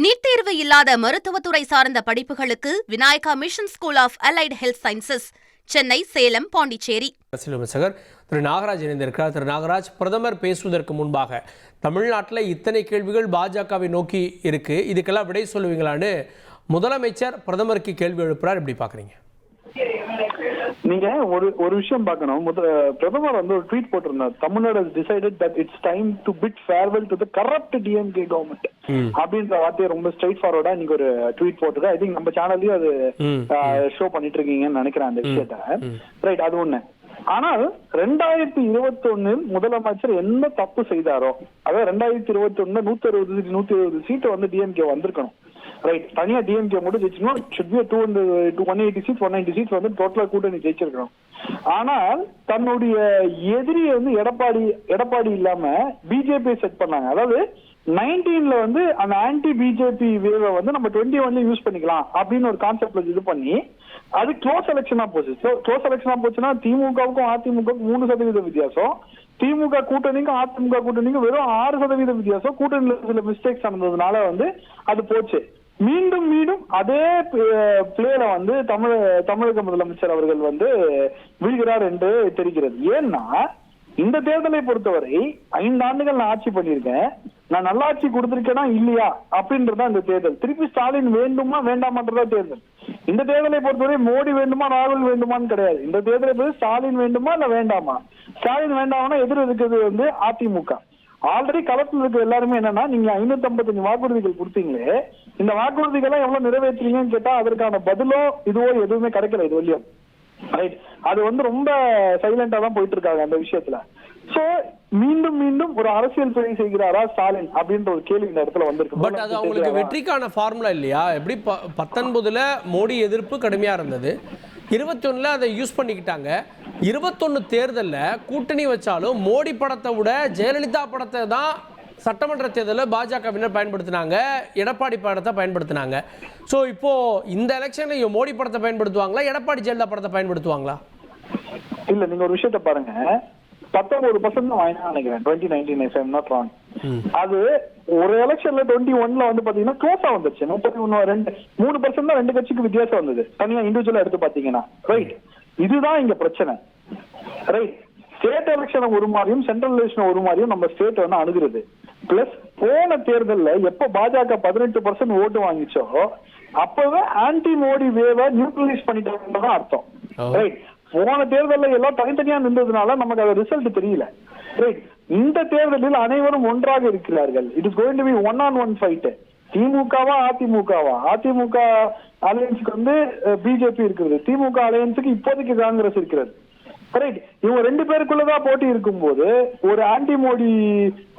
NEET தேர்வு இல்லாத மருத்துவத்துறை சார்ந்த படிப்புகளுக்கு Vinayaka Mission School of Allied Health Sciences, Chennai, Salem, Pondicherry. Thiru Nagaraj இணைந்திருக்கிறார். திரு நாகராஜ், பிரதமர் பேசுவதற்கு முன்பாக தமிழ்நாட்டில் இத்தனை கேள்விகள் பாஜகவை நோக்கி இருக்கு, இதுக்கெல்லாம் விடை சொல்லுவீங்களான்னு முதலமைச்சர் பிரதமருக்கு கேள்வி எழுப்புறார். எப்படி பாக்குறீங்க? நீங்க ஒரு விஷயம் பார்க்கணும். பிரதமர் வந்து ஒரு ட்வீட் போட்டிருந்தார். Tamil Nadu has decided that it's time to bid farewell to the corrupt DMK government அப்படின்ற வார்த்தையை ரொம்ப ஸ்ட்ரைட் ஃபார்வர்டா நீங்க ஒரு ட்வீட் போட்டுருக்கு. ஐ திங்க் நம்ம சேனல்லயும் அது ஷோ பண்ணிட்டு இருக்கீங்கன்னு நினைக்கிறேன் அந்த விஷயத்த. ரைட், அது ஒண்ணு. ஆனால் 2021 முதலமைச்சர் என்ன தப்பு செய்தாரோ, அதாவது 2021 160 சீட்டு வந்து டிஎம்கே வந்திருக்கணும். ரைட், தனியா டிஎம்கே மட்டும் ஜெயிச்சிருக்கணும். should be 180 seats 190 seats வந்து டோட்டலா கூட்டணி ஜெயிச்சிருக்கணும். ஆனால் தன்னுடைய எதிரியை வந்து எடப்பாடி இல்லாம பிஜேபி செட் பண்ணாங்க. அதாவது 19ல வந்து அந்த ஆன்டி பிஜேபி வேவை வந்து நம்ம 21ல யூஸ் பண்ணிக்கலாம் அப்படின்னு ஒரு கான்செப்ட்ல இது பண்ணி அது க்ளோஸ் எலெக்ஷனா போச்சு. க்ளோஸ் எலெக்ஷனா போச்சுன்னா திமுகவுக்கும் அதிமுகவுக்கும் 3% வித்தியாசம், திமுக கூட்டணிக்கும் அதிமுக கூட்டணிக்கும் வெறும் 6% வித்தியாசம். கூட்டணியில சில மிஸ்டேக்ஸ் நடந்ததுனால வந்து அது போச்சு. மீண்டும் அதே பிளேல வந்து தமிழக முதலமைச்சர் அவர்கள் வந்து விழுகிறார் என்று தெரிகிறது. ஏன்னா இந்த தேர்தலை பொறுத்தவரை 5 ஆண்டுகள் நான் ஆட்சி பண்ணியிருக்கேன், நான் நல்லாட்சி கொடுத்திருக்கேனா இல்லையா அப்படின்றதா இந்த தேர்தல். திருப்பி ஸ்டாலின் வேண்டுமா வேண்டாமன்றதா தேர்தல். இந்த தேர்தலை பொறுத்தவரை மோடி வேண்டுமா ராகுல் வேண்டுமான்னு கிடையாது. இந்த தேர்தலை பொறுத்து ஸ்டாலின் வேண்டுமா இல்ல வேண்டாமா. ஸ்டாலின் வேண்டாம்னா எதிர் இருக்கிறது வந்து அதிமுக. ஆல்ரெடி களத்தில் இருக்க எல்லாருமே என்னன்னா, நீங்க 555 வாக்குறுதிகள் கொடுத்தீங்களே, இந்த வாக்குறுதிகள் எவ்வளவு நிறைவேற்றீங்கன்னு கேட்டா அதற்கான பதிலோ இதுவோ எதுவுமே கிடைக்கல இது வரையும். ரைட், அது வந்து ரொம்ப சைலண்டா தான் போயிட்டு இருக்காங்க அந்த விஷயத்துல. சோ மீண்டும் ஒரு அரசியல் துறை செய்கிறாரா ஸ்டாலின் அப்படின்ற ஒரு கேள்வி இந்த இடத்துல வந்திருக்கு. பட் அது அவங்களுக்கு வெற்றிக்கான ஃபார்முலா இல்லையா? எப்படி 19ல மோடி எதிர்ப்பு கடுமையா இருந்தது, 21ல அதை யூஸ் பண்ணிக்கிட்டாங்க. 21 தேர்தல்ல கூட்டணி வச்சாலும் மோடி படத்தை விட ஜெயலலிதா படத்தை தான் சட்டமன்ற தேர்தலில் பாஜகவினர் பயன்படுத்தினாங்க, எடப்பாடி படத்தை பயன்படுத்தினாங்க. ஸோ இப்போ இந்த எலெக்ஷன்ல மோடி படத்தை பயன்படுத்துவாங்களா, எடப்பாடி ஜெயலலிதா படத்தை பயன்படுத்துவாங்களா? இல்ல, நீங்க ஒரு விஷயத்த பாருங்க. 19% தான் வாங்கினா நினைக்கிறேன் 2019 if I'm not wrong. அது ஒரு எலெக்ஷன்ல 21ல வந்து பாத்தீங்கன்னா க்ளோஸா வந்துருச்சு. 3% தான் 2 கட்சிக்கு வித்தியாசம் வந்தது தனியா இண்டிவிஜுவலா எடுத்து பாத்தீங்கன்னா. ரைட், இதுதான் இங்க பிரச்சனை. ரைட், ஸ்டேட் எலெக்ஷன் ஒரு மாதிரியும் சென்ட்ரல் எலெக்ஷன் ஒரு மாதிரியும் நம்ம ஸ்டேட் வந்து அணுகிறது. பிளஸ் போன தேர்தல்ல எப்ப பாஜக 18% ஓட்டு வாங்கிச்சோ அப்பவே ஆன்டி மோடி வேவை நியூட்ரலைஸ் பண்ணிட்டாங்கன்னு அர்த்தம். ரைட், போன தேர்தல்ல எல்லாம் தனித்தனியா நின்றதுனால நமக்கு அது ரிசல்ட் தெரியல. ரைட், இந்த தேர்தலில் அனைவரும் ஒன்றாக இருக்கிறார்கள். It is going to be 1-on-1 fight. திமுகவா அதிமுக அலையன்ஸுக்கு வந்து பிஜேபி இருக்கிறது, திமுக அலையன்ஸுக்கு இப்போதைக்கு காங்கிரஸ் இருக்கிறது. ரைட், இவங்க 2 பேருக்குள்ளதான் போட்டி இருக்கும்போது ஒரு ஆன்டி மோடி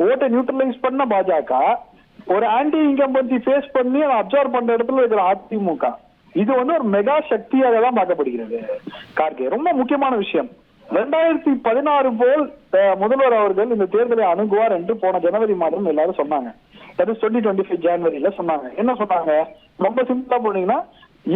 ஓட்டை நியூட்ரலைஸ் பண்ண பாஜக, ஒரு ஆன்டி இன்கம்பன்சி ஃபேஸ் பண்ணி அதை அப்சர்வ் பண்ற இடத்துல இருக்கிற அதிமுக, இது வந்து ஒரு மெகா சக்தியாக தான் பார்க்கப்படுகிறது. கார்கே, ரொம்ப முக்கியமான விஷயம். 2016 போல் முதல்வர் அவர்கள் இந்த தேர்தலை அணுகுவார் என்று போன ஜனவரி மாதம் எல்லாரும் சொன்னாங்க. 2025 ஜனவரியில சொன்னாங்க. என்ன சொன்னாங்க? ரொம்ப சிம்பிளா போனீங்கன்னா,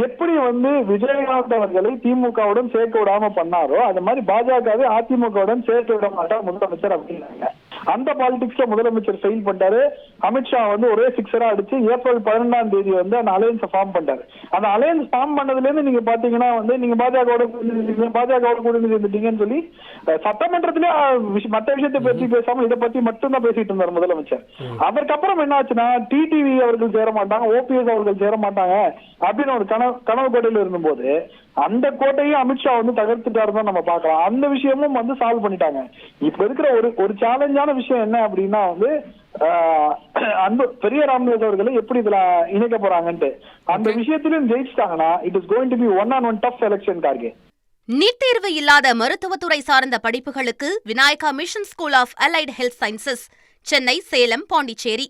எப்படி வந்து விஜயகாந்த் அவர்களை திமுகவுடன் சேர்க்க விடாம பண்ணாரோ அது மாதிரி பாஜகவை அதிமுகவுடன் சேர்க்க விட மாட்டார் முதலமைச்சர் அப்படின்னாங்க. அந்த பாலிடிக்ஸ்ல முதலமைச்சர் ஃபெயில் பண்ணிட்டாரு. அமித்ஷா வந்து ஒரே சிக்ஸரா அடிச்சு ஏப்ரல் 12ஆம் தேதி வந்து அந்த அலையன்ஸ் ஃபார்ம் பண்ணிட்டாரு. அந்த அலையன்ஸ் ஃபார்ம் பண்ணதுல இருந்து நீங்க பாத்தீங்கன்னா வந்து நீங்க பாஜகவோட கூட இருந்துட்டீங்கன்னு சொல்லி சட்டமன்றத்திலே மற்ற விஷயத்தை பற்றி பேசாம இதை பத்தி மட்டும் தான் பேசிட்டு இருந்தார் முதலமைச்சர். அதற்கப்புறம் என்ன ஆச்சுன்னா, டிடிவி அவர்கள் சேர மாட்டாங்க, ஓபிஎஸ் அவர்கள் சேர மாட்டாங்க அப்படின்னு ஒரு கனவு கோட்டையில இருந்தபோது அந்த கோட்டையும் அமித்ஷா வந்து தகர்த்துட்டாருன்னு நம்ம பார்க்கலாம். அந்த விஷயமும் வந்து சால்வ் பண்ணிட்டாங்க. இப்ப இருக்கிற ஒரு சேலஞ்சான விஷயம் என்ன அப்படின்னா வந்து அன்பு பெரிய ராமதாஸ் அவர்களை எப்படி இதுல இணைக்க போறாங்கன்ட்டு அந்த விஷயத்திலும் ஜெயிச்சிட்டாங்கன்னா it is going to be 1-on-1 tough election. Kharge, NEET தேர்வு இல்லாத மருத்துவத்துறை சார்ந்த படிப்புகளுக்கு Vinayaka Mission School of Allied Health Sciences, Chennai, Salem, Pondicherry.